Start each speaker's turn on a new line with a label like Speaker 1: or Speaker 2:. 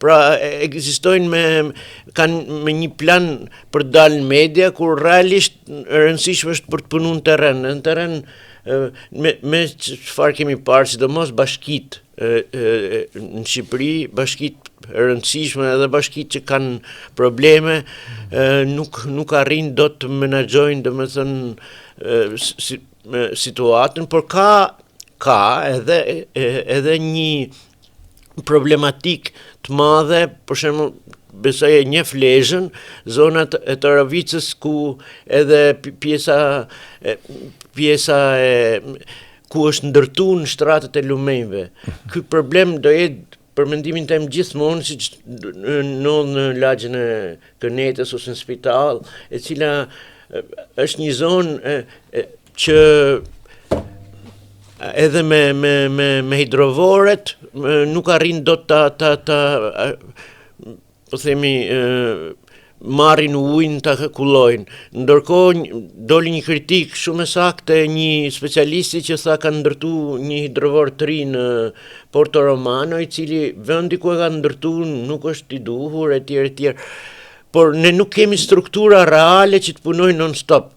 Speaker 1: Pra kanë me një plan për dalë në media, kur realisht rëndësishme është për të punu në terren. Në terren, me çfarë kemi parë, sidomos bashkitë në Shqipëri, bashkitë rëndësishme edhe bashkitë që kanë probleme, nuk arrin do të menaxhojnë, domethënë, situatën, por ka edhe një problematik të madhe, për shembull, besoj e njeh Lezhën, zonat e Toravicës, ku edhe pjesa ku është ndërtuar në shtratët e lumenjve. Ky problem do jetë për mendimin tim gjithmonë, siç ndodh në lagjën e Kënetës ose në Spital, e cila është një zonë që edhe me hidrovoret nuk arrin dot ta po themi marrin ujin ta kullojnë. Ndërkohë doli një kritik shumë e saktë e një specialisti që tha kanë ndërtuar një hidrovor të ri në Porto Romano, i cili vendi ku e kanë ndërtuar nuk është i duhur etj. Por ne nuk kemi struktura reale që të punojnë non stop.